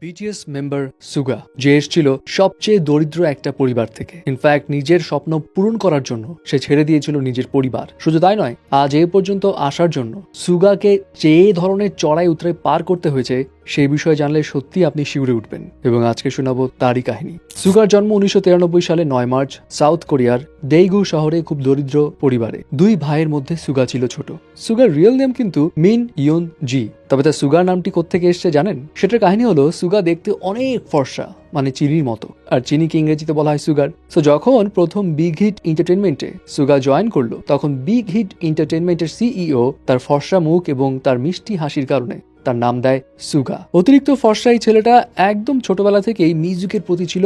BTS member সুগা যে এসেছিল সবচেয়ে দরিদ্র একটা পরিবার থেকে। ইনফ্যাক্ট নিজের স্বপ্ন পূরণ করার জন্য সে ছেড়ে দিয়েছিল নিজের পরিবার। শুধু তাই নয়, আজ এ পর্যন্ত আসার জন্য সুগাকে যে ধরনের চড়াই উতরাই পার করতে হয়েছে সেই বিষয়ে জানলে সত্যি আপনি শিউরে উঠবেন। এবং আজকে শোনাবো তারই কাহিনী। সুগার জন্ম 1993 সালে 9 মার্চ সাউথ কোরিয়ার ডেইগু শহরে খুব দরিদ্র পরিবারে। দুই ভাইয়ের মধ্যে সুগা ছিল ছোট। সুগার রিয়েল নেম কিন্তু মিন ইয়ন জি। তবে তার সুগার নামটি কোত্থেকে এসছে জানেন? সেটার কাহিনী হলো, সুগা দেখতে অনেক ফর্সা, মানে চিনির মতো, আর চিনিকে ইংরেজিতে বলা হয় সুগার। সো যখন প্রথম বিগ হিট এন্টারটেনমেন্টে সুগা জয়েন করলো, তখন বিগ হিট এন্টারটেনমেন্টের সিইও তার ফর্সা মুখ এবং তার মিষ্টি হাসির কারণে তার নাম দেয় সুগা। অতিরিক্ত ফর্সা এই ছেলেটা একদম ছোটবেলা থেকেই মিউজিকের প্রতি ছিল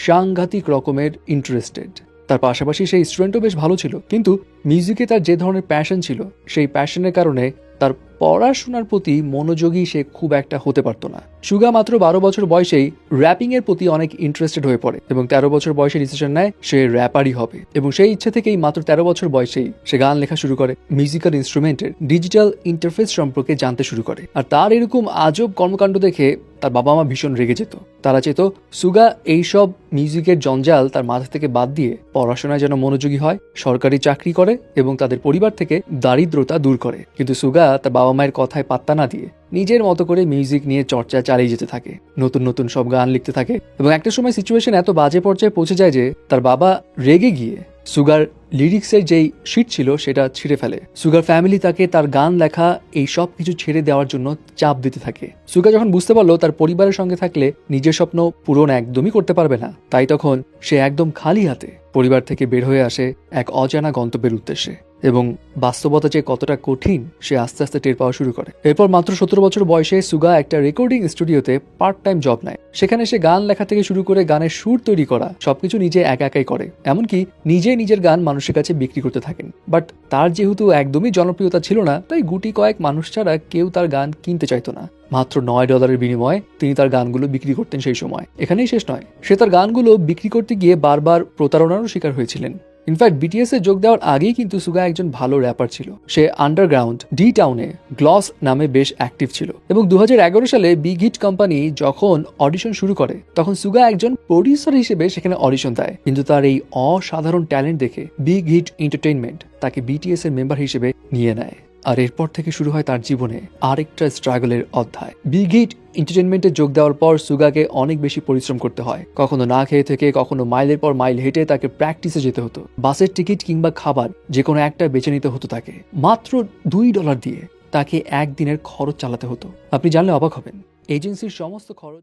সাংঘাতিক রকমের ইন্টারেস্টেড। তার পাশাপাশি সেই স্টুডেন্টও বেশ ভালো ছিল, কিন্তু মিউজিকে তার যে ধরনের প্যাশন ছিল, সেই প্যাশনের কারণে তার পড়াশোনার প্রতি মনোযোগী সে খুব একটা হতে পারতো না। সুগা মাত্র 12 বছর বয়সেই র্যাপিং এর প্রতি অনেক ইন্টারেস্টেড হয়ে পড়ে এবং 13 বছর বয়সে ডিসিশন নেয় সে র্যাপারই হবে। এবং সেই ইচ্ছে থেকেই মাত্র 13 বছর বয়সেই সে গান লেখা শুরু করে, মিউজিক্যাল ইনস্ট্রুমেন্টের ডিজিটাল ইন্টারফেস সম্পর্কে জানতে শুরু করে। আর তার এরকম আজব কর্মকাণ্ড দেখে তার বাবা মা ভীষণ রেগে যেত। তারা চেত সুগা এইসব মিউজিকের জঞ্জাল তার মাথা থেকে বাদ দিয়ে পড়াশোনায় যেন মনোযোগী হয়, সরকারি চাকরি করে এবং তাদের পরিবার থেকে দারিদ্রতা দূর করে। কিন্তু সুগা তার বাবা মায়ের কথায় পাত্তা না দিয়ে নিজের মতো করে মিউজিক নিয়ে চর্চা চালিয়ে যেতে থাকে, নতুন নতুন সব গান লিখতে থাকে। এবং একটা সময় সিচুয়েশন এত বাজে পর্যায়ে পৌঁছে যায় যে তার বাবা রেগে গিয়ে সুগার লিরিক্সের যেই শিট ছিল সেটা ছিঁড়ে ফেলে। সুগার ফ্যামিলি তাকে তার গান লেখা এই সব কিছু ছেড়ে দেওয়ার জন্য চাপ দিতে থাকে। সুগা যখন বুঝতে পারলো তার পরিবারের সঙ্গে থাকলে নিজের স্বপ্ন পূরণ একদমই করতে পারবে না, তাই তখন সে একদম খালি হাতে পরিবার থেকে বের হয়ে আসে এক অজানা গন্তব্যের উদ্দেশ্যে। এবং বাস্তবতা যে কতটা কঠিন সে আস্তে আস্তে টের পাওয়া শুরু করে। এরপর মাত্র 17 বছর বয়সে সুগা একটা রেকর্ডিং স্টুডিওতে পার্ট টাইম জব নেয়। সেখানে সে গান লেখা থেকে শুরু করে গানের সুর তৈরি করা সবকিছু নিজে একাই করে। এমনকি নিজে নিজের গান মানুষের কাছে বিক্রি করতে থাকেন। বাট তার যেহেতু একদমই জনপ্রিয়তা ছিল না, তাই গুটি কয়েক মানুষ ছাড়া কেউ তার গান কিনতে চাইতো না। মাত্র $9 বিনিময়ে তিনি তার গানগুলো বিক্রি করতেন সেই সময়। এখানেই শেষ নয়, সে তার গানগুলো বিক্রি করতে গিয়ে বারবার প্রতারণারও শিকার হয়েছিলেন। ইনফ্যাক্ট বিটিএস এ যোগ দেওয়ার আগেই কিন্তু সুগা একজন ভালো র্যাপার ছিল। সে আন্ডারগ্রাউন্ড ডি টাউনে গ্লস নামে বেশ অ্যাক্টিভ ছিল। এবং 2011 সালে বিগ হিট কোম্পানি যখন অডিশন শুরু করে, তখন সুগা একজন প্রডিউসার হিসেবে সেখানে অডিশন দেয়। কিন্তু তার এই অসাধারণ ট্যালেন্ট দেখে বিগ হিট এন্টারটেইনমেন্ট তাকে বিটিএস এর মেম্বার হিসেবে নিয়ে নেয়। আর এরপর থেকে শুরু হয় তার জীবনে আরেকটা স্ট্রাগলের অধ্যায়। বিগ হিট এন্টারটেইনমেন্টে যোগ দেওয়ার পর সুগাকে অনেক বেশি পরিশ্রম করতে হয়। কখনো না খেয়ে থেকে, কখনো মাইলের পর মাইল হেঁটে তাকে প্র্যাকটিসে যেতে হতো। বাসের টিকিট কিংবা খাবার যে কোনো একটা বেছে নিতে হতো তাকে। মাত্র $2 দিয়ে তাকে একদিনের খরচ চালাতে হতো। আপনি জানলে অবাক হবেন, এজেন্সির সমস্ত খরচ